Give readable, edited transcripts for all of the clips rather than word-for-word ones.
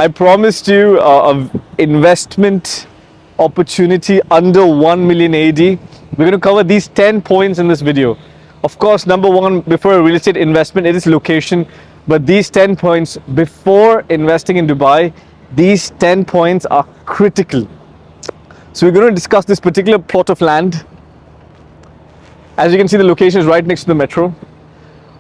I promised you an investment opportunity under 1 million AED. We're going to cover these 10 points in this video. Of course, number one, before a real estate investment, it is location. But these 10 points before investing in Dubai, these 10 points are critical. So we're going to discuss this particular plot of land. As you can see, the location is right next to the metro.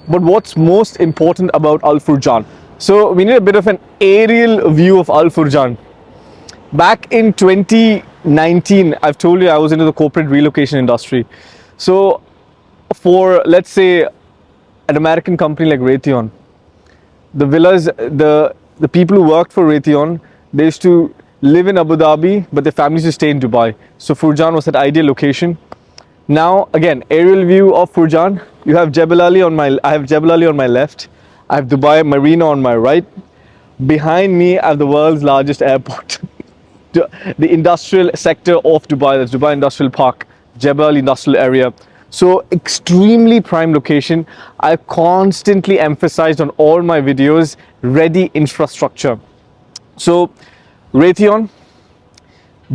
But what's most important about Al Furjan? So we need a bit of an aerial view of Al Furjan. Back in 2019, I've told you I was into the corporate relocation industry. So for, let's say, an American company like Raytheon, the villas, the people who worked for Raytheon, they used to live in Abu Dhabi, but their families used to stay in Dubai. So Furjan was that ideal location. Now, again, aerial view of Furjan. You have Jebel Ali on my, I have Jebel Ali on my left. I have Dubai Marina on my right. Behind me, I have the world's largest airport. The industrial sector of Dubai, that's Dubai Industrial Park, Jebel Ali Industrial Area. So extremely prime location. I constantly emphasized on all my videos, ready infrastructure. So Raytheon,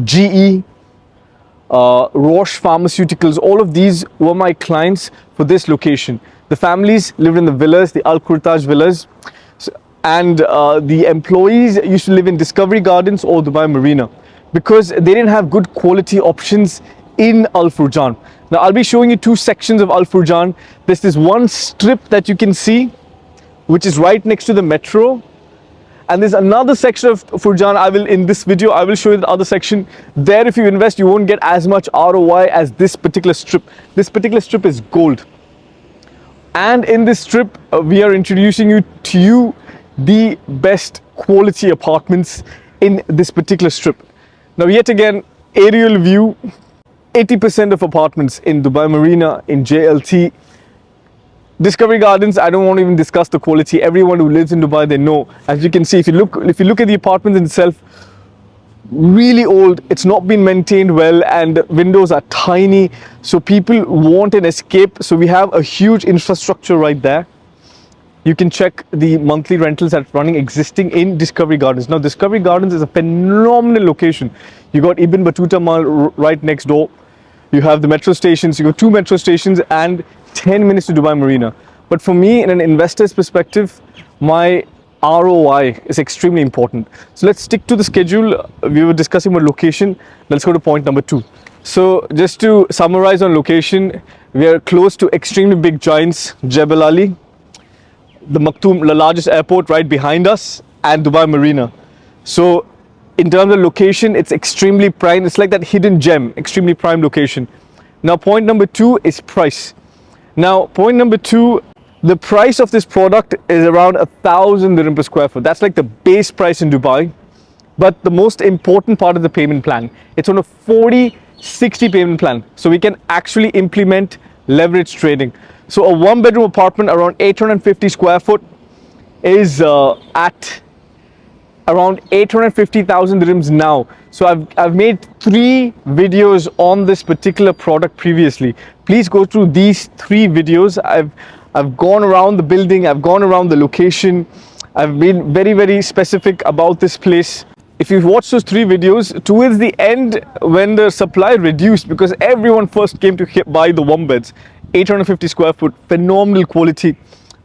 GE, Roche Pharmaceuticals, all of these were my clients for this location. The families lived in the villas, the Al Kurtaj villas, and the employees used to live in Discovery Gardens or Dubai Marina because they didn't have good quality options in Al Furjan. Now I'll be showing you two sections of Al Furjan. There's this one strip that you can see, which is right next to the metro. And there's another section of Furjan. In this video, I will show you the other section. There, if you invest, you won't get as much ROI as this particular strip. This particular strip is gold. And in this strip, we are introducing to you the best quality apartments in this particular strip. Now, yet again, aerial view, 80% of apartments in Dubai Marina, in JLT, Discovery Gardens, I don't want to even discuss the quality. Everyone who lives in Dubai, they know. As you can see, if you look at the apartments itself, really old, it's not been maintained well, and the windows are tiny. So people want an escape. So we have a huge infrastructure right there. You can check the monthly rentals that's running existing in Discovery Gardens. Now, Discovery Gardens is a phenomenal location. You got Ibn Battuta Mall right next door. You have the metro stations. You got 2 metro stations and 10 minutes to Dubai Marina. But for me, in an investor's perspective, my ROI is extremely important. So let's stick to the schedule. We were discussing about location. Let's go to point number 2. So just to summarize on location, we are close to extremely big giants, Jebel Ali, the Maktoum, the largest airport right behind us, and Dubai Marina. So in terms of location, it's extremely prime. It's like that hidden gem, extremely prime location. Now, point number 2 is price. Now, point number 2, the price of this product is around 1,000 dirham per square foot. That's like the base price in Dubai. But the most important part of the payment plan, it's on a 40-60 payment plan. So we can actually implement leverage trading. So a 1-bedroom apartment around 850 square foot is at around 850,000 dirhams now. So I've made 3 videos on this particular product previously. Please go through these 3 videos. I've gone around the building, I've gone around the location, I've been very, very specific about this place. If you watch those 3 videos, towards the end, when the supply reduced, because everyone first came to buy the 1-beds, 850 square foot, phenomenal quality.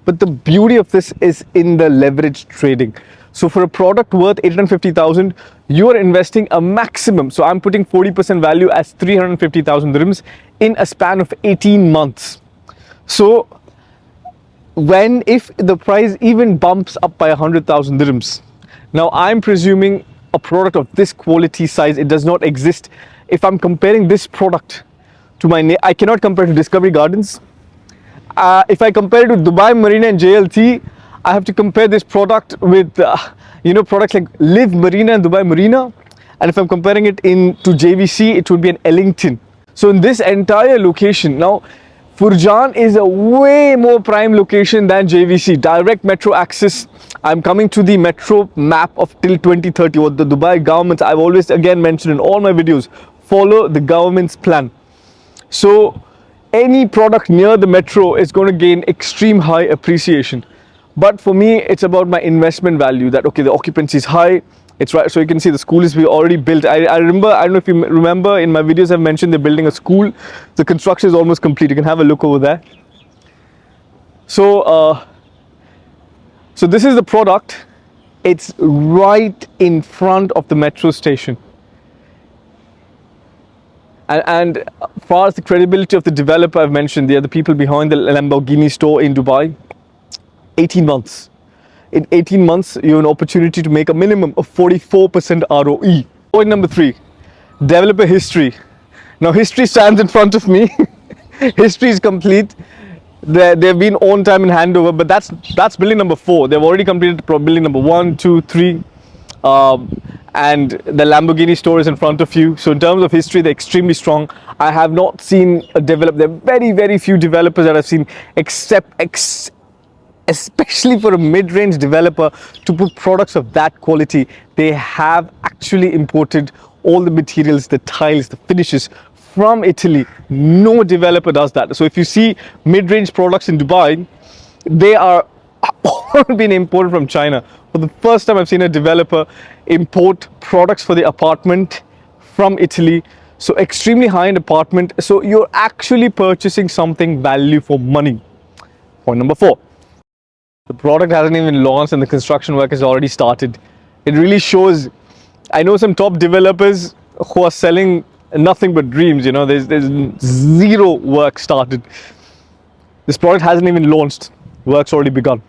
But the beauty of this is in the leverage trading. So for a product worth 850,000, you are investing a maximum. So I'm putting 40% value as 350,000 dirhams in a span of 18 months. So if the price even bumps up by 100,000 dirhams, now I'm presuming a product of this quality size, it does not exist. If I'm comparing this product to I cannot compare to Discovery Gardens. If I compare it to Dubai Marina and JLT, I have to compare this product with products like Live Marina and Dubai Marina. And if I'm comparing it to JVC, it would be an Ellington. So in this entire location, now Furjan is a way more prime location than JVC. Direct metro access. I'm coming to the metro map of till 2030. What the Dubai government, I've always again mentioned in all my videos, follow the government's plan. So any product near the metro is going to gain extreme high appreciation. But for me, it's about my investment value, that okay, the occupancy is high. It's right. So you can see the school is already built. I remember, I don't know if you remember, in my videos I've mentioned they're building a school. The construction is almost complete. You can have a look over there. So this is the product. It's right in front of the metro station. And as far as the credibility of the developer, I've mentioned, they are the people behind the Lamborghini store in Dubai. 18 months. In 18 months, you have an opportunity to make a minimum of 44% ROE. Point number 3, developer history. Now history stands in front of me. History is complete. They've been on time in handover, but that's building number 4. They've already completed building number 1, 2, 3. And the Lamborghini store is in front of you. So in terms of history, they're extremely strong. I have not seen a developer. There are very, very few developers that I've seen, especially for a mid-range developer to put products of that quality. They have actually imported all the materials, the tiles, the finishes from Italy. No developer does that. So if you see mid-range products in Dubai, they are all been imported from China. For the first time, I've seen a developer import products for the apartment from Italy. So extremely high-end apartment. So you're actually purchasing something value for money. Point number 4. The product hasn't even launched and the construction work has already started. It really shows. I know some top developers who are selling nothing but dreams. You know, there's zero work started. This product hasn't even launched. Work's already begun.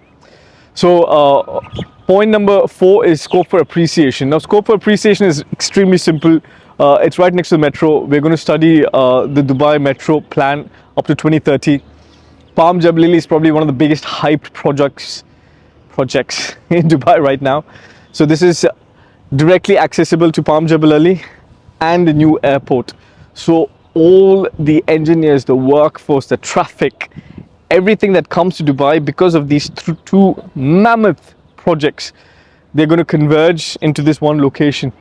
So point number 4 is scope for appreciation. Now scope for appreciation is extremely simple. It's right next to the metro. We're going to study the Dubai metro plan up to 2030. Palm Jebel Ali is probably one of the biggest hyped projects in Dubai right now. So this is directly accessible to Palm Jebel Ali and the new airport. So all the engineers, the workforce, the traffic, everything that comes to Dubai because of these two mammoth projects, they're going to converge into this one location.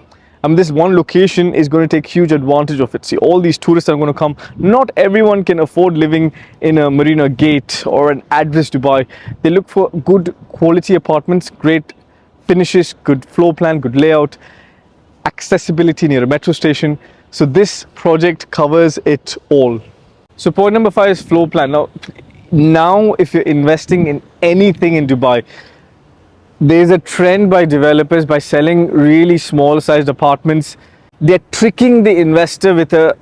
And this one location is going to take huge advantage of it. See, all these tourists are going to come. Not everyone can afford living in a Marina Gate or an address Dubai. They look for good quality apartments, great finishes, good floor plan, good layout, accessibility near a metro station. So this project covers it all. So point number 5 is floor plan. Now if you're investing in anything in Dubai, there's a trend by developers by selling really small sized apartments. They're tricking the investor with a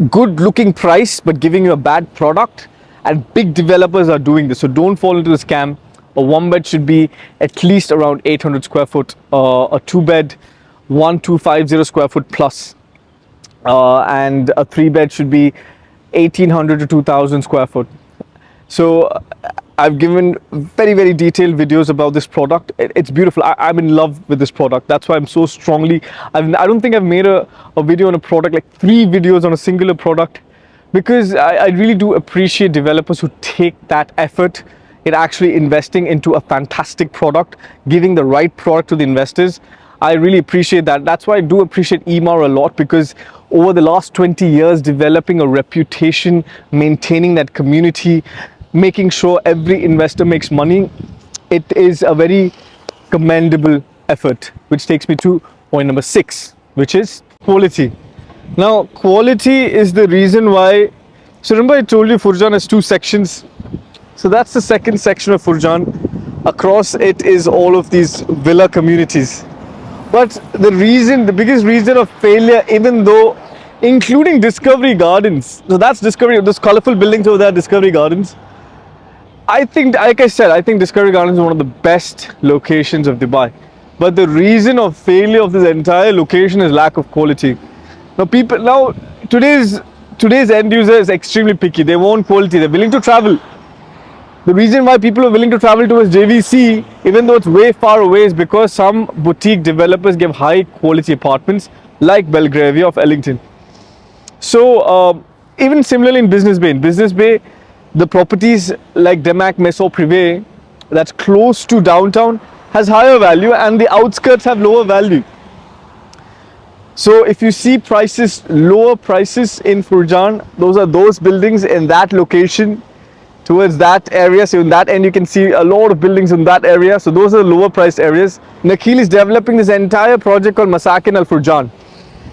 good looking price but giving you a bad product, and big developers are doing this. So don't fall into the scam. A 1-bed should be at least around 800 square foot, a 2-bed 1250 square foot plus, and a 3-bed should be 1800 to 2000 square foot. So I've given very, very detailed videos about this product. It's beautiful. I'm in love with this product. That's why I'm so strongly, I don't think I've made a video on a product, like 3 videos on a singular product, because I really do appreciate developers who take that effort in actually investing into a fantastic product, giving the right product to the investors. I really appreciate that. That's why I do appreciate Emaar a lot, because over the last 20 years, developing a reputation, maintaining that community, making sure every investor makes money, it is a very commendable effort, which takes me to point number 6, which is quality. Now, quality is the reason why. So remember I told you Furjan has 2 sections. So that's the second section of Furjan. Across it is all of these villa communities. But the biggest reason of failure, even though, including Discovery Gardens, so that's Discovery, those colorful buildings over there, Discovery Gardens. I think, like I said, I think Discovery Gardens is one of the best locations of Dubai. But the reason of failure of this entire location is lack of quality. Now today's end user is extremely picky. They want quality. They're willing to travel. The reason why people are willing to travel towards JVC, even though it's way far away, is because some boutique developers give high quality apartments like Belgravia of Ellington. So even similarly in Business Bay, the properties like Demac Maison Privé, that's close to downtown, has higher value, and the outskirts have lower value. So if you see lower prices in Furjan, those are those buildings in that location. towards that area. So in that end, you can see a lot of buildings in that area. So those are the lower priced areas. Nakheel is developing this entire project called Masakin Al Furjan.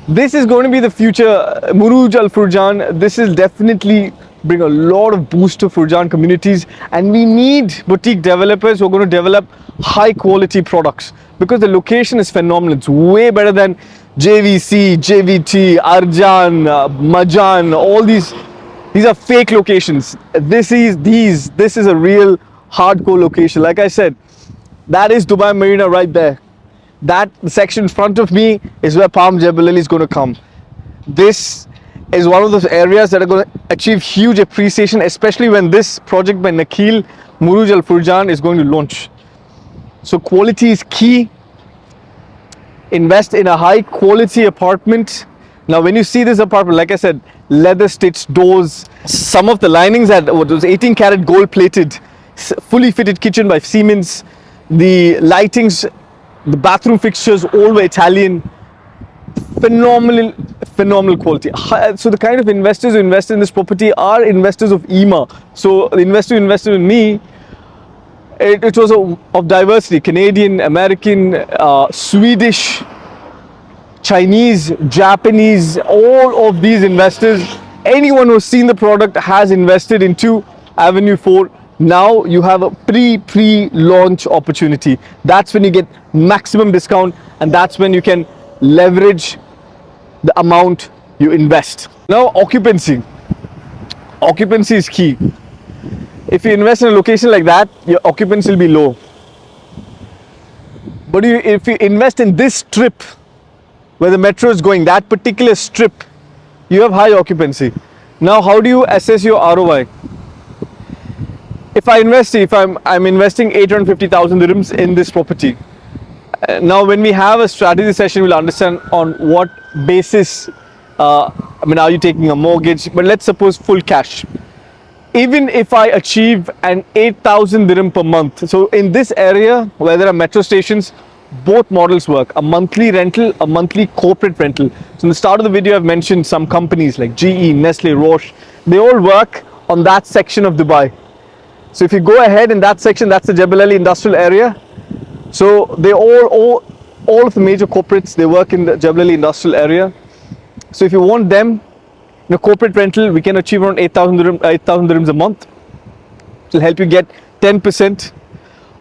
This is going to be the future Muruj Al Furjan. This is definitely bring a lot of boost to Furjan communities, and we need boutique developers who are going to develop high quality products because the location is phenomenal. It's way better than JVC, JVT, Arjan, Majan, all these are fake locations. This is a real hardcore location. Like I said, that is Dubai Marina right there. That section in front of me is where Palm Jebel Ali is going to come. This is one of those areas that are going to achieve huge appreciation, especially when this project by Nakheel, Muruj Al Furjan, is going to launch. So quality is key. Invest in a high quality apartment. Now when you see this apartment, like I said, leather stitched doors, some of the linings had was 18 karat gold plated, fully fitted kitchen by Siemens, the lightings, the bathroom fixtures all were Italian. Phenomenal quality. So the kind of investors who invest in this property are investors of EMA. So the investor who invested in me, it was of diversity: Canadian, American, Swedish, Chinese, Japanese, all of these investors. Anyone who's seen the product has invested into Avenue 4. Now you have a pre-launch opportunity. That's when you get maximum discount, and that's when you can leverage the amount you invest. Now occupancy is key. If you invest in a location like that, your occupancy will be low. But if you invest in this strip where the metro is going, that particular strip, you have high occupancy. Now how do you assess your ROI? If I'm investing 850,000 dirhams in this property. Now when we have a strategy session, we'll understand on what basis, are you taking a mortgage? But let's suppose full cash. Even if I achieve an 8,000 dirham per month, so in this area where there are metro stations, both models work: a monthly rental, a monthly corporate rental. So in the start of the video, I've mentioned some companies like GE, Nestle, Roche. They all work on that section of Dubai. So if you go ahead in that section, that's the Jebel Ali industrial area. So they all of the major corporates, they work in the Jebel Ali industrial area. So if you want them in a corporate rental, we can achieve around 8,000 dirhams a month. It will help you get 10%.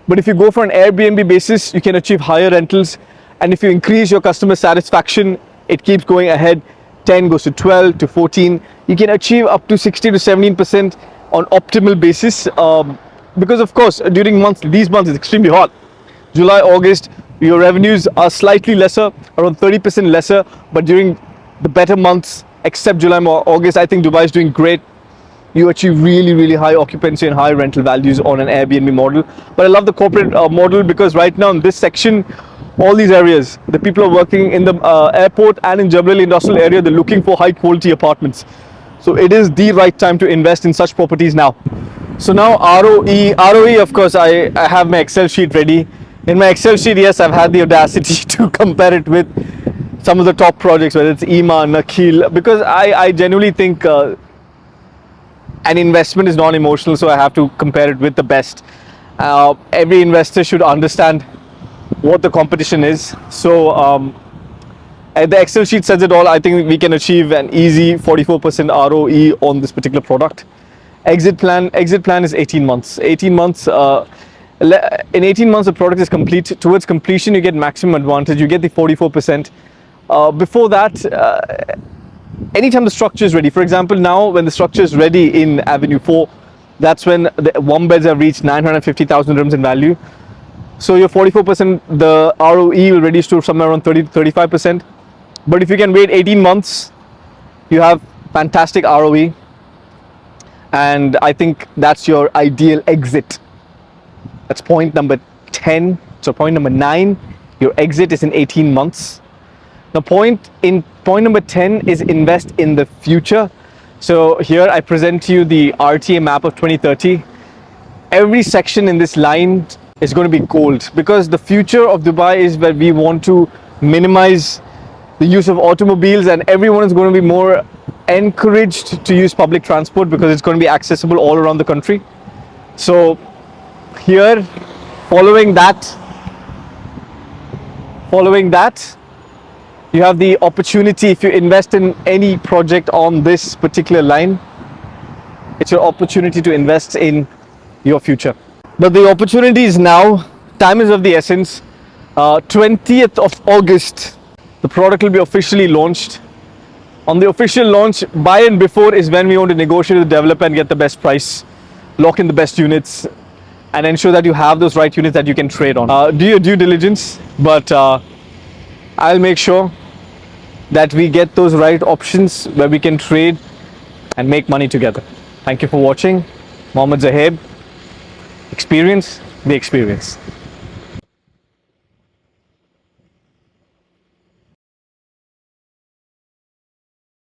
But if you go for an Airbnb basis, you can achieve higher rentals. And if you increase your customer satisfaction, it keeps going ahead. 10 goes to 12 to 14. You can achieve up to 60 to 17% on optimal basis. Because of course, during these months it's extremely hot. July, August, your revenues are slightly lesser, around 30% lesser. But during the better months, except July or August, I think Dubai is doing great. You achieve really high occupancy and high rental values on an Airbnb model. But I love the corporate model because right now in this section, all these areas, the people are working in the airport and in Jebel Ali industrial area, they're looking for high quality apartments. So it is the right time to invest in such properties now. So now ROE, of course, I have my Excel sheet ready. In my Excel sheet, yes, I've had the audacity to compare it with some of the top projects, whether it's EMA, Nakheel, because I genuinely think an investment is non-emotional, so I have to compare it with the best. Every investor should understand what the competition is. So the Excel sheet says it all. I think we can achieve an easy 44% ROE on this particular product. Exit plan is 18 months. 18 months. In 18 months, the product is complete. Towards completion, you get maximum advantage. You get the 44%. Before that, anytime the structure is ready, for example, now when the structure is ready in Avenue 4, that's when the one beds have reached 950,000 dirhams in value. So your 44%, the ROE will reduce to somewhere around 30 to 35%. But if you can wait 18 months, you have fantastic ROE. And I think that's your ideal exit. That's point number 10. So point number 9, your exit is in 18 months. Now point number 10 is invest in the future. So here I present to you the RTA map of 2030. Every section in this line is going to be gold, because the future of Dubai is where we want to minimize the use of automobiles, and everyone is going to be more encouraged to use public transport because it's going to be accessible all around the country. So here, following that, you have the opportunity. If you invest in any project on this particular line, it's your opportunity to invest in your future. But the opportunity is now. Time is of the essence. 20th of August, the product will be officially launched. On the official launch, buy in before is when we want to negotiate with the developer and get the best price, lock in the best units, and ensure that you have those right units that you can trade on. Do your due diligence, but I'll make sure that we get those right options where we can trade and make money together. Thank you for watching. Mohammed Zaheb. Experience the experience.